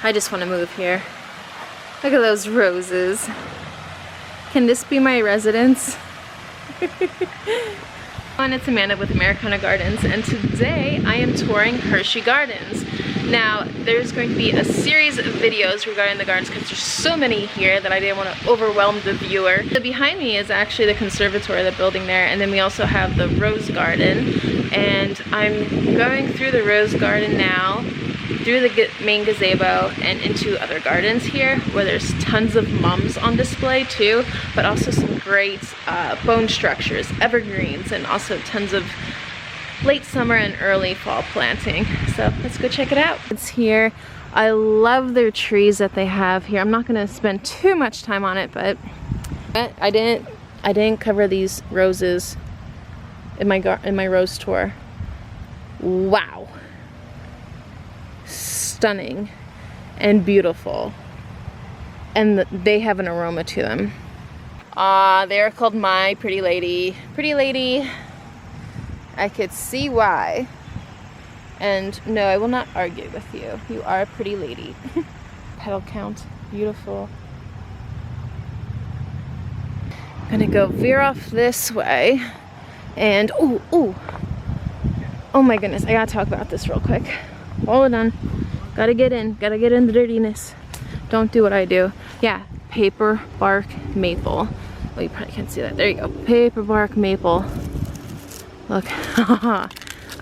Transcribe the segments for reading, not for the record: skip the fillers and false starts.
I just want to move here. Look at those roses. Can this be my residence? And it's Amanda with Americana Gardens, and today I am touring Hershey Gardens. Now, there's going to be a series of videos regarding the gardens because there's so many here that I didn't want to overwhelm the viewer. So behind me is actually the conservatory, the building there, and then we also have the rose garden. And I'm going through the rose garden now, through the main gazebo and into other gardens here where there's tons of mums on display too, but also some great bone structures, evergreens, and also tons of late summer and early fall planting. So let's go check it out. It's here. I love their trees that they have here. I'm not gonna spend too much time on it, but I didn't cover these roses in my rose tour. Wow. Stunning and beautiful, and they have an aroma to them. They're called My Pretty Lady. Pretty Lady, I could see why. And no, I will not argue with you. You are a pretty lady. Petal count, beautiful. I'm gonna go veer off this way, and oh my goodness, I gotta talk about this real quick. Hold on. Gotta get in the dirtiness. Don't do what I do. Yeah, paper bark maple. Oh, you probably can't see that. There you go. Paper bark maple. Look.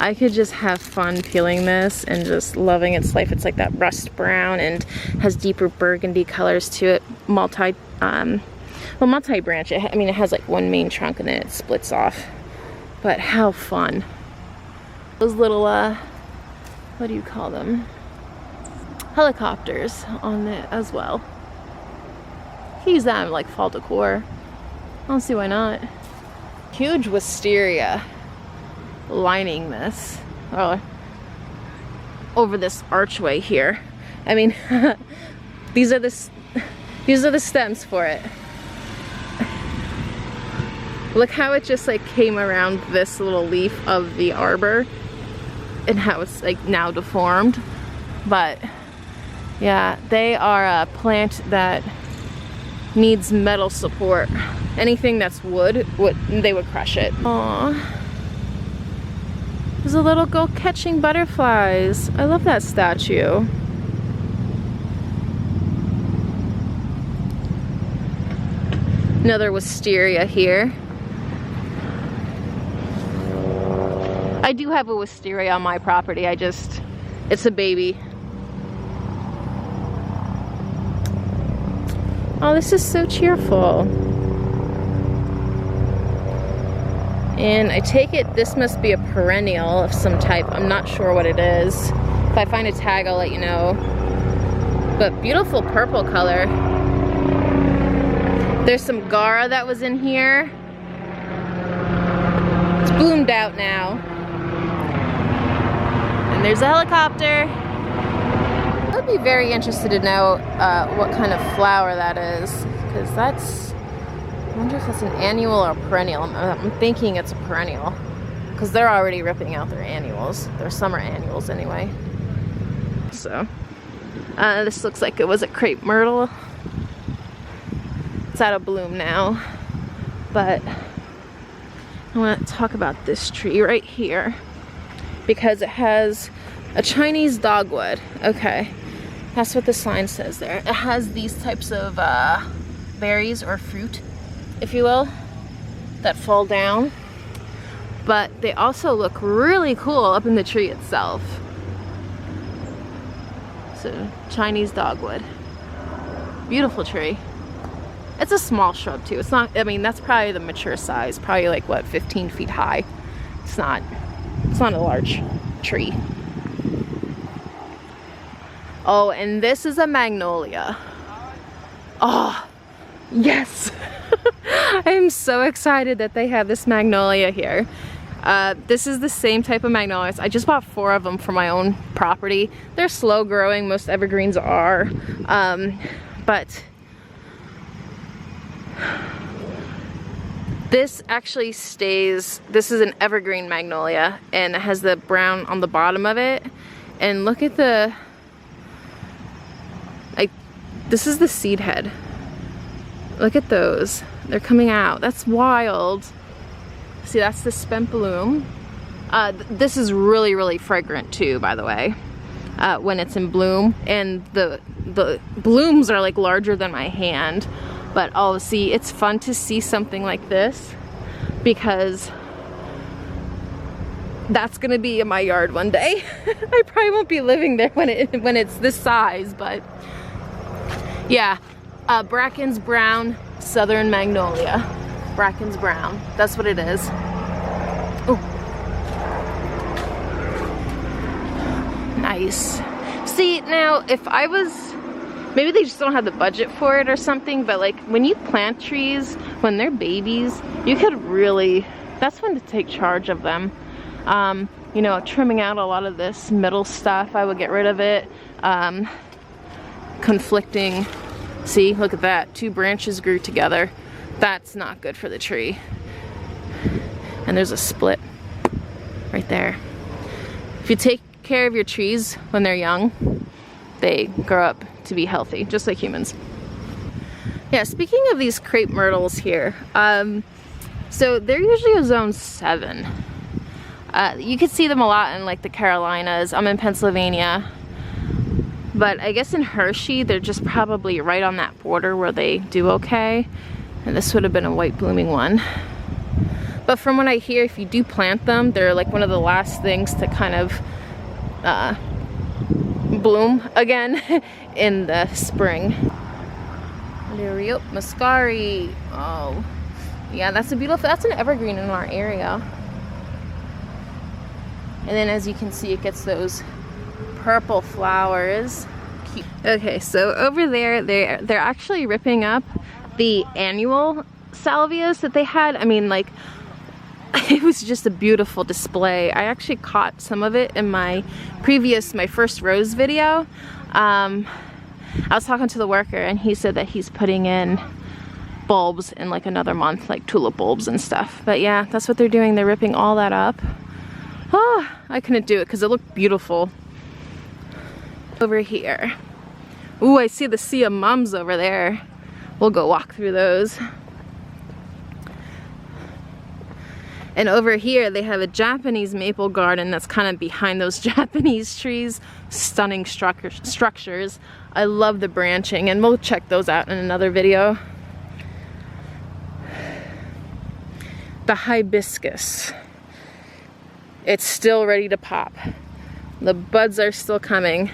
I could just have fun peeling this and just loving its life. It's like that rust brown and has deeper burgundy colors to it. Multi-branch. I mean, it has like one main trunk and then it splits off. But how fun. Those little, what do you call them? Helicopters on it as well. You can use that in like fall decor. I don't see why not. Huge wisteria lining this, or over this archway here. I mean, these are the stems for it. Look how it just like came around this little leaf of the arbor and how it's like now deformed. But yeah, they are a plant that needs metal support. Anything that's wood, they would crush it. Aww. There's a little girl catching butterflies. I love that statue. Another wisteria here. I do have a wisteria on my property. It's a baby. Oh, this is so cheerful. And I take it this must be a perennial of some type. I'm not sure what it is. If I find a tag, I'll let you know. But beautiful purple color. There's some Gara that was in here. It's bloomed out now. And there's a helicopter. I'd be very interested to know what kind of flower that is, because I wonder if it's an annual or perennial. I'm thinking it's a perennial, because they're already ripping out their annuals, their summer annuals anyway. So this looks like it was a crepe myrtle. It's out of bloom now, but I want to talk about this tree right here because it has a Chinese dogwood. Okay. That's what the sign says there. It has these types of berries or fruit, if you will, that fall down. But they also look really cool up in the tree itself. So, Chinese dogwood. Beautiful tree. It's a small shrub too. It's not, I mean, that's probably the mature size. Probably like, what, 15 feet high. It's not a large tree. Oh, and this is a magnolia. Oh, yes. I am so excited that they have this magnolia here. This is the same type of magnolias. I just bought 4 of them for my own property. They're slow growing, most evergreens are. But this actually stays, this is an evergreen magnolia and it has the brown on the bottom of it. And look at the This is the seed head. Look at those. They're coming out. That's wild. See, that's the spent bloom. This is really, really fragrant too, by the way, when it's in bloom. And the blooms are like larger than my hand. But oh, see, it's fun to see something like this because that's gonna be in my yard one day. I probably won't be living there when it's this size, but yeah. Bracken's brown, southern magnolia. Bracken's brown, that's what it is. Oh, nice. See, now if I was, maybe they just don't have the budget for it or something, but like when you plant trees, when they're babies, you could really, that's when to take charge of them. You know, trimming out a lot of this middle stuff, I would get rid of it. Conflicting, see, look at that, 2 branches grew together. That's not good for the tree. And there's a split right there. If you take care of your trees when they're young, they grow up to be healthy, just like humans. Yeah, speaking of these crepe myrtles here, so they're usually a zone 7. You could see them a lot in like the Carolinas. I'm in Pennsylvania. But I guess in Hershey, they're just probably right on that border where they do okay. And this would have been a white blooming one. But from what I hear, if you do plant them, they're like one of the last things to kind of bloom again in the spring. Liriot muscari. Oh, yeah, that's a beautiful, that's an evergreen in our area. And then as you can see, it gets those purple flowers. Cute. Okay, so over there, they're actually ripping up the annual salvias that they had. I mean, like, it was just a beautiful display. I actually caught some of it in my first rose video. I was talking to the worker and he said that he's putting in bulbs in like another month, like tulip bulbs and stuff. But yeah, that's what they're doing. They're ripping all that up. Oh, I couldn't do it because it looked beautiful. Over here. Ooh, I see the sea of mums over there. We'll go walk through those. And over here they have a Japanese maple garden that's kind of behind those Japanese trees. Stunning structures. I love the branching, and we'll check those out in another video. The hibiscus. It's still ready to pop. The buds are still coming.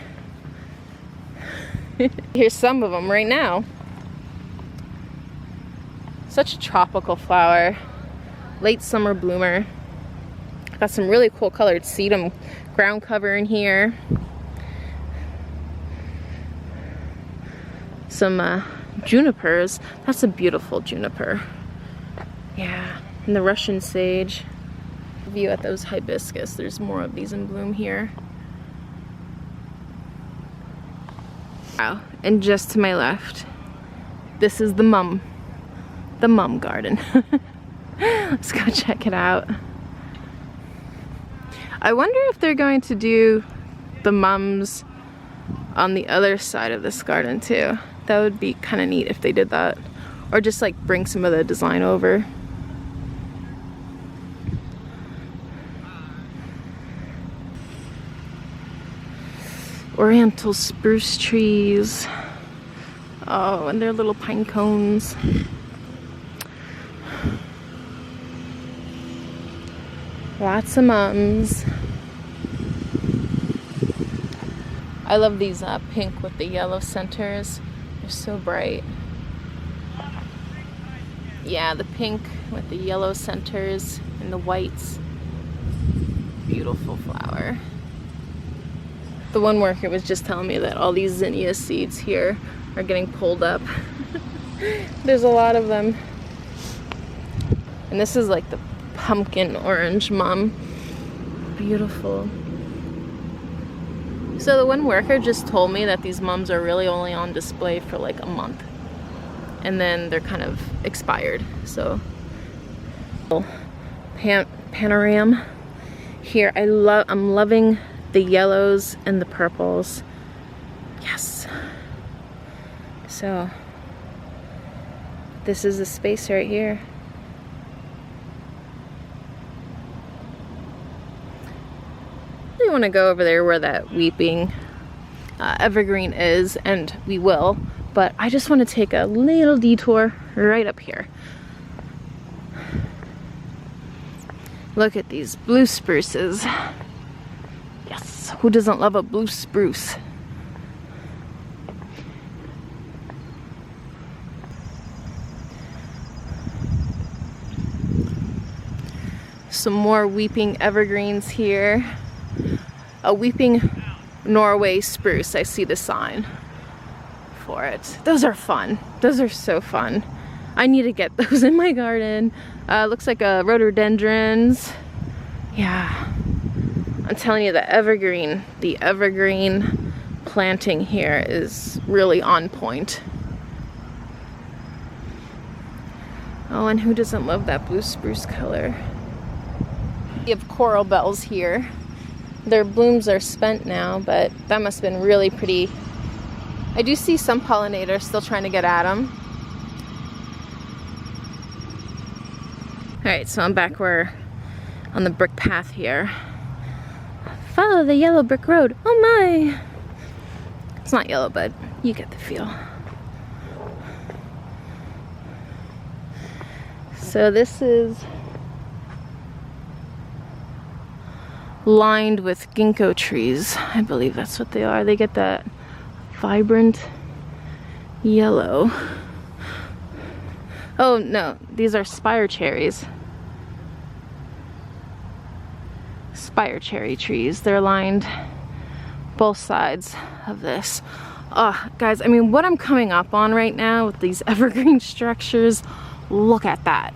Here's some of them right now. Such a tropical flower. Late summer bloomer. Got some really cool colored sedum ground cover in here. Some junipers. That's a beautiful juniper. Yeah, and the Russian sage. View at those hibiscus. There's more of these in bloom here. Wow, and just to my left, this is the mum garden. Let's go check it out. I wonder if they're going to do the mums on the other side of this garden too. That would be kind of neat if they did that. Or just like bring some of the design over. Oriental spruce trees. Oh, and their little pine cones. Lots of mums. I love these pink with the yellow centers. They're so bright. Yeah, the pink with the yellow centers and the whites. Beautiful flower. The one worker was just telling me that all these zinnia seeds here are getting pulled up. There's a lot of them. And this is like the pumpkin orange mum. Beautiful. So the one worker just told me that these mums are really only on display for like a month. And then they're kind of expired. So panorama here. I'm loving the yellows and the purples. Yes. So this is the space right here. I really want to go over there where that weeping evergreen is, and we will, but I just want to take a little detour right up here. Look at these blue spruces. Yes, who doesn't love a blue spruce? Some more weeping evergreens here. A weeping Norway spruce. I see the sign for it. Those are fun. Those are so fun. I need to get those in my garden. Looks like a rhododendrons. Yeah. I'm telling you, the evergreen planting here is really on point. Oh, and who doesn't love that blue spruce color? We have coral bells here. Their blooms are spent now, but that must have been really pretty. I do see some pollinators still trying to get at them. Alright, so I'm back where on the brick path here. Follow the yellow brick road. Oh my! It's not yellow, but you get the feel. So this is lined with ginkgo trees. I believe that's what they are. They get that vibrant yellow. Oh no, these are spire cherries. Spire cherry trees. They're lined both sides of this. Oh, guys, I mean, what I'm coming up on right now with these evergreen structures, look at that.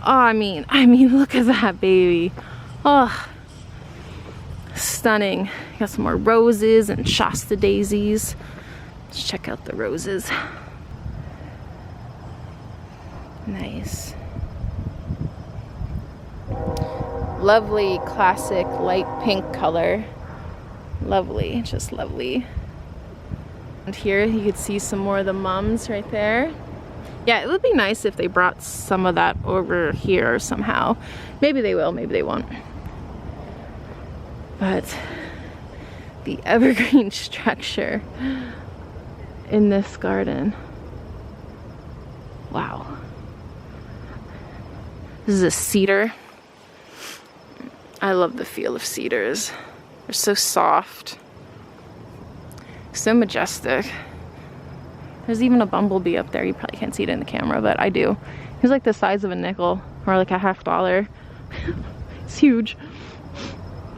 Oh, I mean, look at that, baby. Oh, stunning. Got some more roses and Shasta daisies. Let's check out the roses. Nice. Lovely, classic, light pink color. Lovely, just lovely. And here you could see some more of the mums right there. Yeah, it would be nice if they brought some of that over here somehow. Maybe they will, maybe they won't. But the evergreen structure in this garden. Wow. This is a cedar. I love the feel of cedars. They're so soft. So majestic. There's even a bumblebee up there. You probably can't see it in the camera, but I do. He's like the size of a nickel or like a $50. It's huge.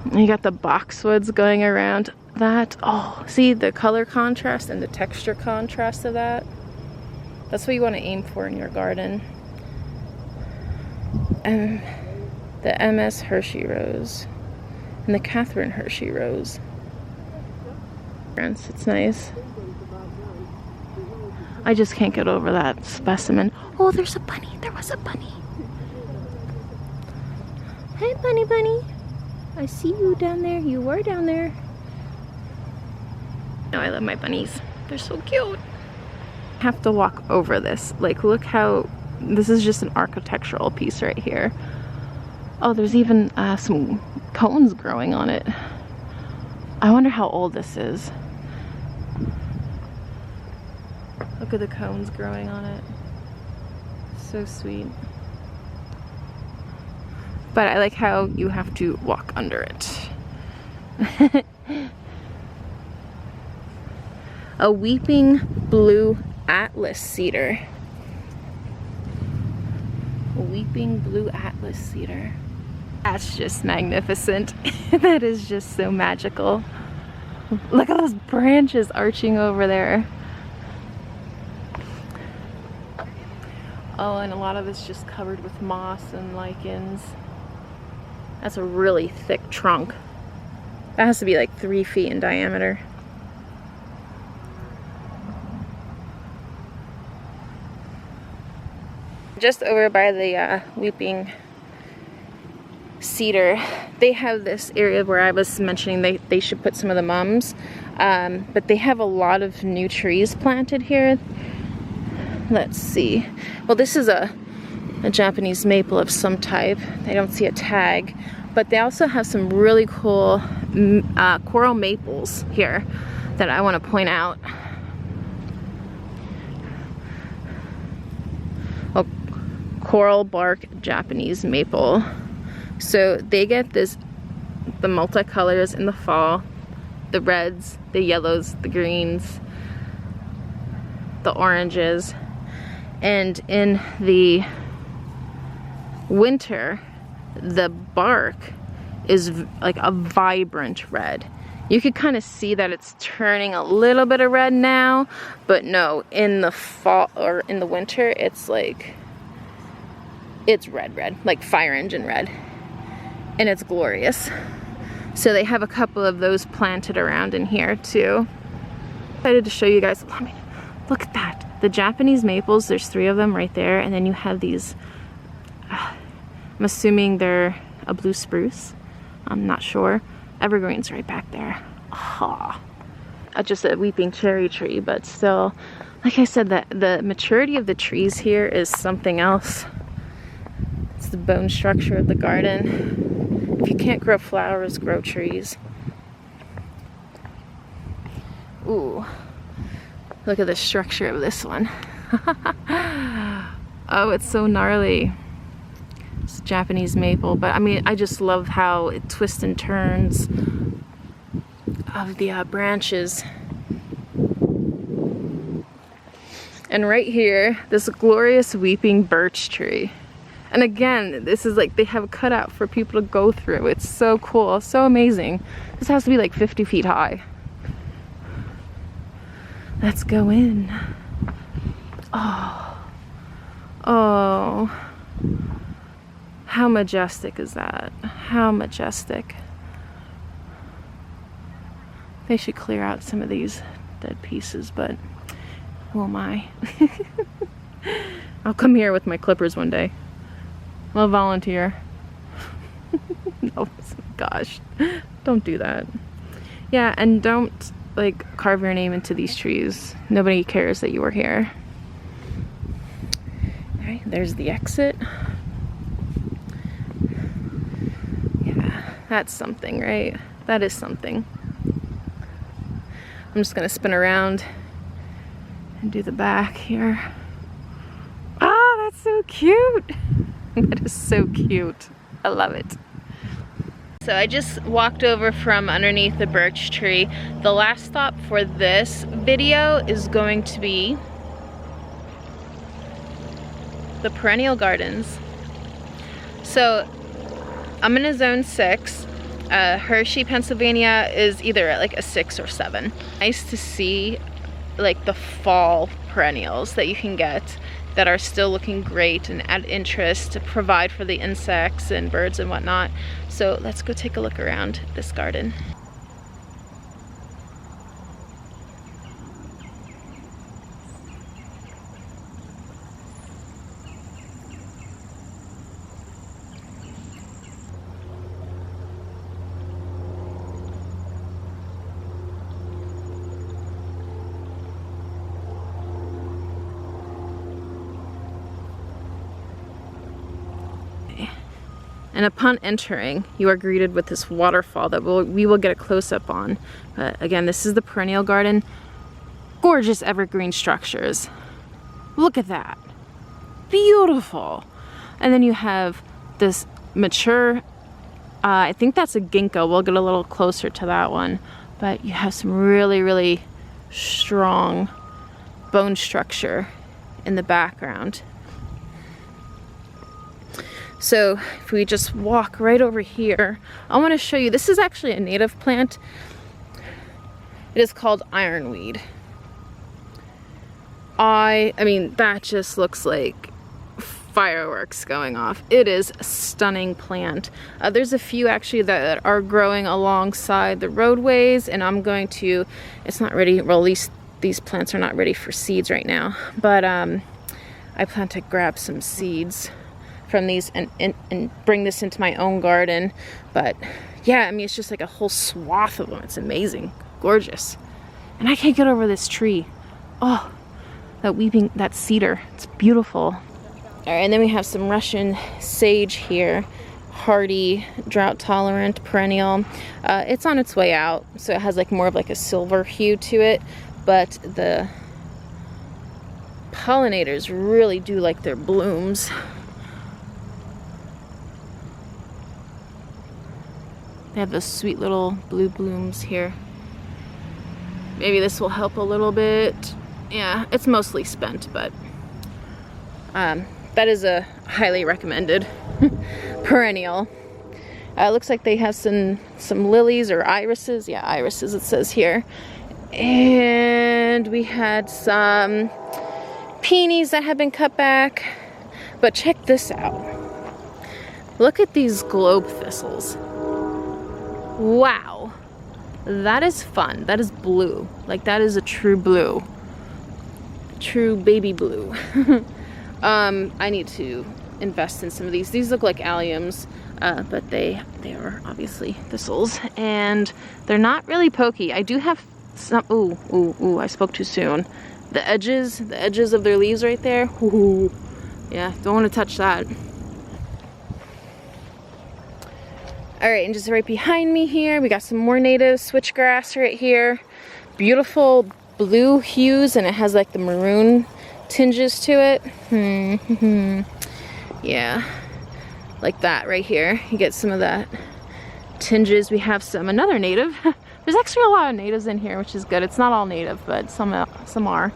And you got the boxwoods going around that. Oh, see the color contrast and the texture contrast of that? That's what you want to aim for in your garden. And the MS Hershey rose and the Catherine Hershey rose. It's nice. I just can't get over that specimen. Oh, there's a bunny. There was a bunny. Hey, bunny, bunny. I see you down there. You were down there. Oh, I love my bunnies. They're so cute. I have to walk over this. Like, look how... This is just an architectural piece right here. Oh, there's even some cones growing on it. I wonder how old this is. Look at the cones growing on it. So sweet. But I like how you have to walk under it. A weeping blue Atlas cedar. A weeping blue Atlas cedar. That's just magnificent. That is just so magical. Look at those branches arching over there. Oh, and a lot of it's just covered with moss and lichens. That's a really thick trunk. That has to be like 3 feet in diameter. Just over by the weeping cedar. They have this area where I was mentioning they should put some of the mums, but they have a lot of new trees planted here. Let's see. Well, this is a Japanese maple of some type. I don't see a tag, but they also have some really cool coral maples here that I want to point out. Oh, coral bark Japanese maple. So they get the multicolors in the fall, the reds, the yellows, the greens, the oranges, and in the winter, the bark is like a vibrant red. You could kind of see that it's turning a little bit of red now, but no, in the fall or in the winter, it's like, it's red, like fire engine red. And it's glorious. So they have a couple of those planted around in here too. Excited to show you guys. I mean, look at that. The Japanese maples, there's 3 of them right there, and then you have these, I'm assuming they're a blue spruce. I'm not sure. Evergreen's right back there. Ah, just a weeping cherry tree, but still, like I said, the maturity of the trees here is something else. It's the bone structure of the garden. If you can't grow flowers, grow trees. Ooh, look at the structure of this one. Oh, it's so gnarly. It's Japanese maple, but I mean, I just love how it twists and turns of the branches. And right here, this glorious weeping birch tree. And again, this is like, they have a cutout for people to go through. It's so cool, so amazing. This has to be like 50 feet high. Let's go in. Oh, how majestic is that? How majestic. They should clear out some of these dead pieces, but who am I? I'll come here with my clippers one day. I'll volunteer. Oh gosh, don't do that. Yeah, and don't like carve your name into these trees. Nobody cares that you were here. Okay, there's the exit. Yeah, that's something, right? That is something. I'm just gonna spin around and do the back here. Ah, that's so cute. That is so cute. I love it. So I just walked over from underneath the birch tree. The last stop for this video is going to be the Perennial Gardens. So I'm in a zone 6. Hershey, Pennsylvania is either at like a 6 or 7. Nice to see like the fall perennials that you can get that are still looking great and add interest to provide for the insects and birds and whatnot. So let's go take a look around this garden. And upon entering, you are greeted with this waterfall that we will get a close-up on. But again, this is the Perennial Garden. Gorgeous evergreen structures. Look at that. Beautiful. And then you have this mature, I think that's a ginkgo. We'll get a little closer to that one. But you have some really, really strong bone structure in the background. So if we just walk right over here, I want to show you, this is actually a native plant. It is called ironweed. I mean, that just looks like fireworks going off. It is a stunning plant. There's a few actually that are growing alongside the roadways, and I'm going to, it's not ready, well at least these plants are not ready for seeds right now, but I plan to grab some seeds. from these and bring this into my own garden. But yeah, I mean, it's just like a whole swath of them. It's amazing, gorgeous. And I can't get over this tree. Oh, that cedar, it's beautiful. All right, and then we have some Russian sage here. Hardy, drought tolerant, perennial. It's on its way out, so it has like more of like a silver hue to it, but the pollinators really do like their blooms. They have those sweet little blue blooms here. Maybe this will help a little bit. Yeah, it's mostly spent, but that is a highly recommended perennial. Looks like they have some lilies or irises. Yeah, irises it says here. And we had some peonies that have been cut back. But check this out. Look at these globe thistles. Wow. That is fun. That is blue. Like, that is a true blue. True baby blue. I need to invest in some of these. These look like alliums, but they are obviously thistles, and they're not really pokey. I do have some. Ooh! I spoke too soon. The edges of their leaves right there. Ooh, yeah, don't want to touch that. All right, and just right behind me here, we got some more native switchgrass right here. Beautiful blue hues, and it has like the maroon tinges to it. Yeah, like that right here. You get some of that tinges. We have another native. There's actually a lot of natives in here, which is good. It's not all native, but some are.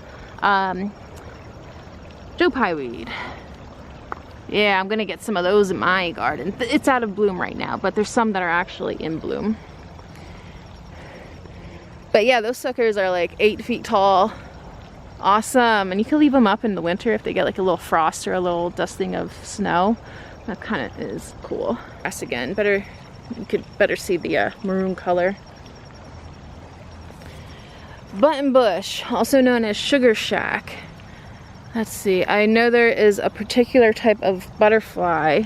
Joe Pye weed. Yeah, I'm gonna get some of those in my garden. It's out of bloom right now, but there's some that are actually in bloom. But yeah, those suckers are like 8 feet tall. Awesome. And you can leave them up in the winter if they get like a little frost or a little dusting of snow. That kind of is cool. Grass again. You could better see the maroon color. Button bush, also known as sugar shack. Let's see. I know there is a particular type of butterfly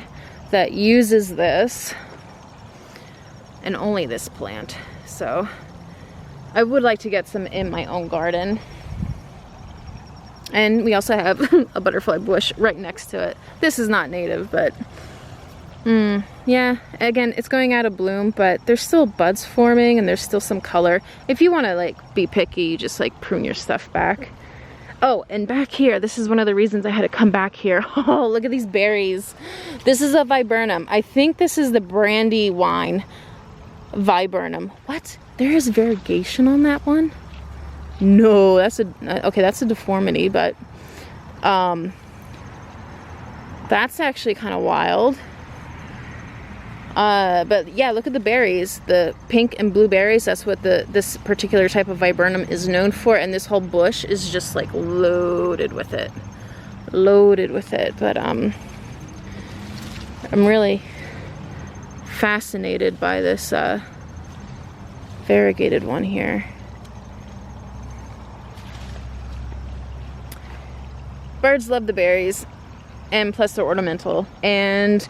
that uses this, and only this plant. So I would like to get some in my own garden. And we also have a butterfly bush right next to it. This is not native, but yeah, again, it's going out of bloom, but there's still buds forming and there's still some color. If you want to like be picky, you just like prune your stuff back. Oh, and back here, this is one of the reasons I had to come back here. Oh, look at these berries. This is a viburnum. I think this is the brandy wine viburnum. What? There is variegation on that one? No, that's a deformity, but that's actually kind of wild. But yeah, look at the berries, the pink and blue berries. That's what this particular type of viburnum is known for, and this whole bush is just like loaded with it. But I'm really fascinated by this variegated one here. Birds love the berries, and plus they're ornamental, and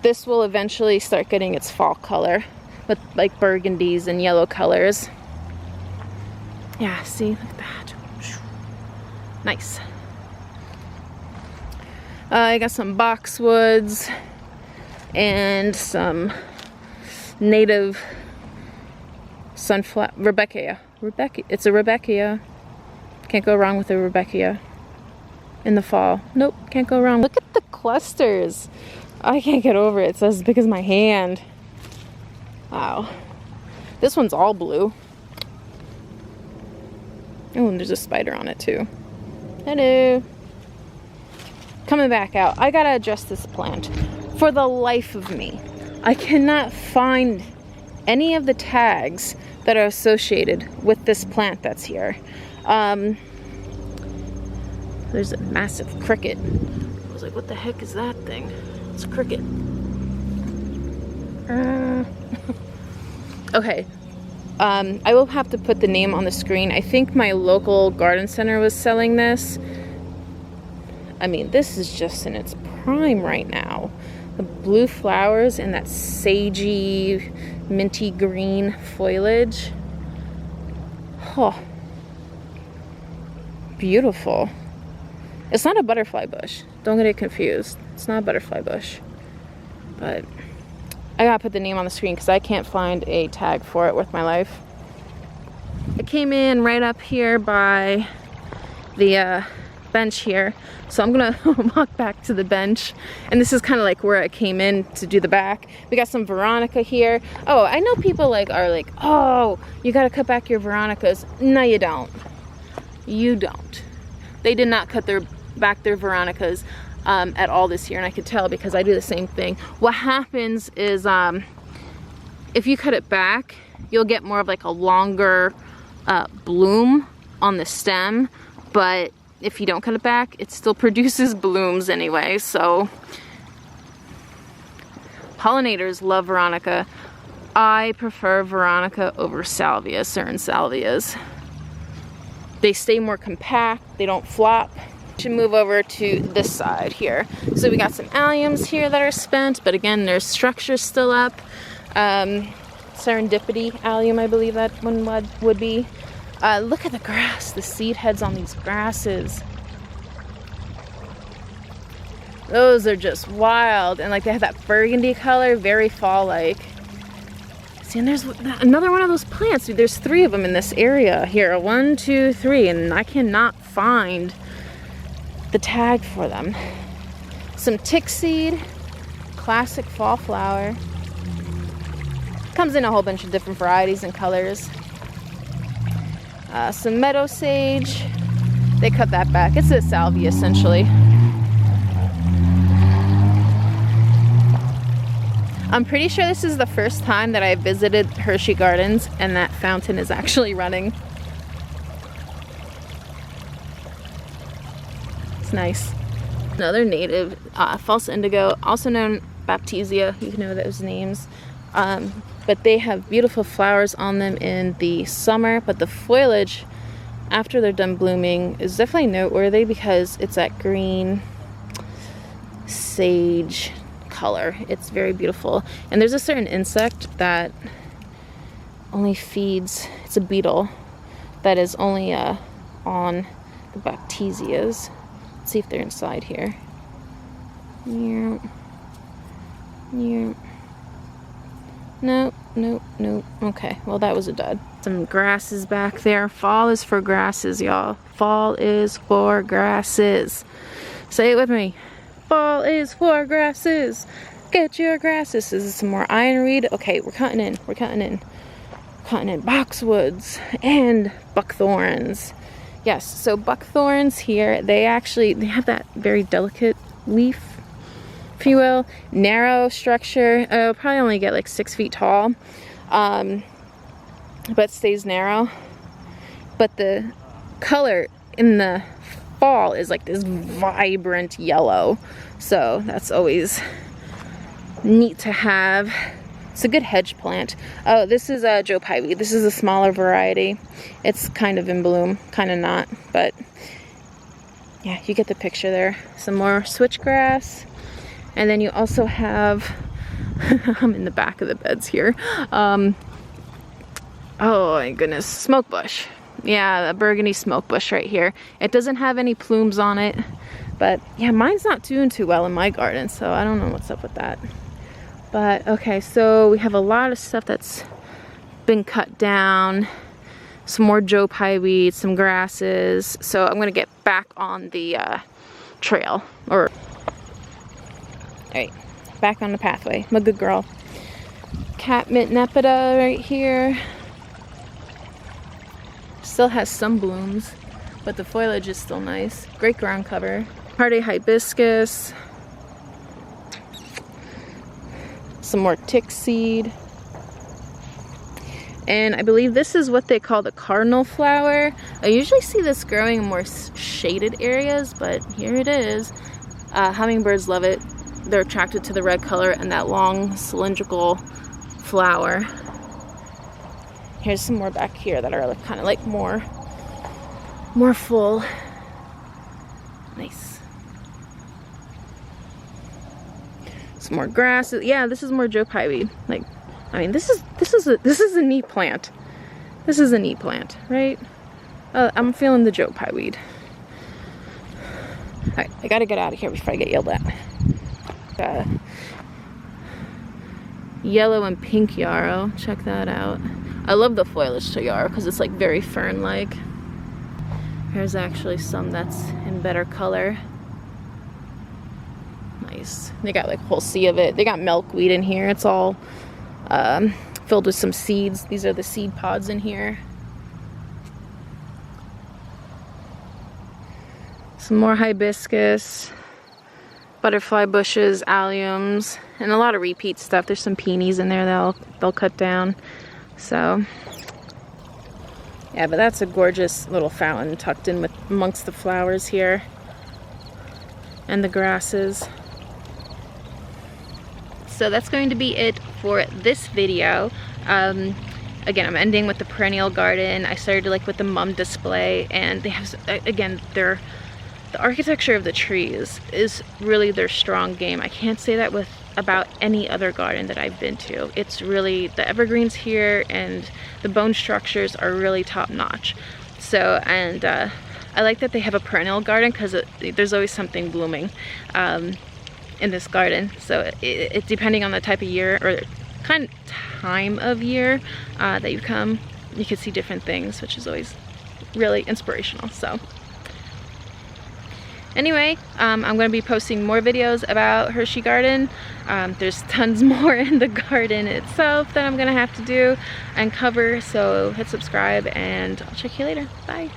this will eventually start getting its fall color with like burgundies and yellow colors. Yeah, see, look at that. Nice. I got some boxwoods and some native sunflower, Rebecca. It's a Rebecca. Can't go wrong with a Rebecca. In the fall. Nope, can't go wrong. Look at the clusters. I can't get over it. It's as big as my hand. Wow. This one's all blue. Oh, and there's a spider on it too. Hello. Coming back out. I gotta adjust this plant. For the life of me, I cannot find any of the tags that are associated with this plant that's here. There's a massive cricket. I was like, what the heck is that thing? It's a cricket. Okay. I will have to put the name on the screen. I think my local garden center was selling this. I mean, this is just in its prime right now. The blue flowers and that sagey, minty green foliage. Oh, beautiful. It's not a butterfly bush. Don't get it confused. It's not a butterfly bush. But I gotta put the name on the screen because I can't find a tag for it worth my life. It came in right up here by the bench here. So I'm gonna walk back to the bench. And this is kind of like where I came in to do the back. We got some Veronica here. Oh, I know people are like, oh, you gotta cut back your Veronicas. No, you don't. You don't. They did not cut back their Veronicas at all this year, and I could tell because I do the same thing. What happens is if you cut it back, you'll get more of like a longer bloom on the stem, but if you don't cut it back, it still produces blooms anyway. So pollinators love Veronica. I prefer Veronica over salvia, certain salvias. They stay more compact, they don't flop. Should move over to this side here. So we got some alliums here that are spent, but again, their structure's still up. Serendipity allium, I believe that one would be. Look at the grass, the seed heads on these grasses. Those are just wild, and like they have that burgundy color, very fall-like. See, and there's another one of those plants. There's 3 of them in this area here. 1, 2, 3, and I cannot find the tag for them. Some tick seed, classic fall flower. Comes in a whole bunch of different varieties and colors. Some meadow sage. They cut that back. It's a salvia essentially. I'm pretty sure this is the first time that I visited Hershey Gardens and that fountain is actually running. It's nice. Another native, false indigo, also known Baptisia, you know those names. But they have beautiful flowers on them in the summer, but the foliage after they're done blooming is definitely noteworthy because it's that green sage color. It's very beautiful. And there's a certain insect that only feeds, it's a beetle, that is only on the Baptisias. Let's see if they're inside here. Yeah. Yeah. Nope, nope, nope. Okay, well that was a dud. Some grasses back there. Fall is for grasses, y'all. Fall is for grasses. Say it with me. Fall is for grasses. Get your grasses. This is some more ironweed. Okay, we're cutting in. We're cutting in. Cutting in boxwoods and buckthorns. Yes, so buckthorns here, they have that very delicate leaf, if you will. Narrow structure. It'll probably only get like 6 feet tall, but stays narrow. But the color in the fall is like this vibrant yellow. So that's always neat to have. It's a good hedge plant. Oh, this is a Joe Pye weed. This is a smaller variety. It's kind of in bloom, kind of not, but yeah, you get the picture there. Some more switchgrass. And then you also have, I'm in the back of the beds here. Oh my goodness, smoke bush. Yeah, the burgundy smoke bush right here. It doesn't have any plumes on it, but yeah, mine's not doing too well in my garden, so I don't know what's up with that. But okay, so we have a lot of stuff that's been cut down. Some more Joe Pye weed, some grasses. So I'm gonna get back on the trail, or alright, back on the pathway. I'm a good girl. Catmint nepeta right here. Still has some blooms, but the foliage is still nice. Great ground cover. Hardy hibiscus. Some more tick seed. And I believe this is what they call the cardinal flower. I usually see this growing in more shaded areas, but here it is. Hummingbirds love it. They're attracted to the red color and that long cylindrical flower. Here's some more back here that are kind of like more full. Nice. Some more grasses. Yeah, this is more Joe Pye weed. Like, I mean, this is a neat plant. This is a neat plant, right? I'm feeling the Joe Pye weed. Alright, I gotta get out of here before I get yelled at. Yellow and pink yarrow. Check that out. I love the foliage to yarrow because it's like very fern-like. Here's actually some that's in better color. Nice. They got like a whole sea of it. They got milkweed in here. It's all filled with some seeds. These are the seed pods in here. Some more hibiscus, butterfly bushes, alliums, and a lot of repeat stuff. There's some peonies in there they'll cut down. So yeah, but that's a gorgeous little fountain tucked in amongst the flowers here and the grasses. So that's going to be it for this video. Again, I'm ending with the perennial garden. I started like with the mum display, and they have, again, the architecture of the trees is really their strong game. I can't say that about any other garden that I've been to. It's really, the evergreens here and the bone structures are really top notch. So, and I like that they have a perennial garden because there's always something blooming in this garden. So it depending on the type of year or kind of time of year that you come, you can see different things, which is always really inspirational. So anyway, I'm going to be posting more videos about Hershey Garden. There's tons more in the garden itself that I'm going to have to do and cover, so hit subscribe and I'll check you later. Bye.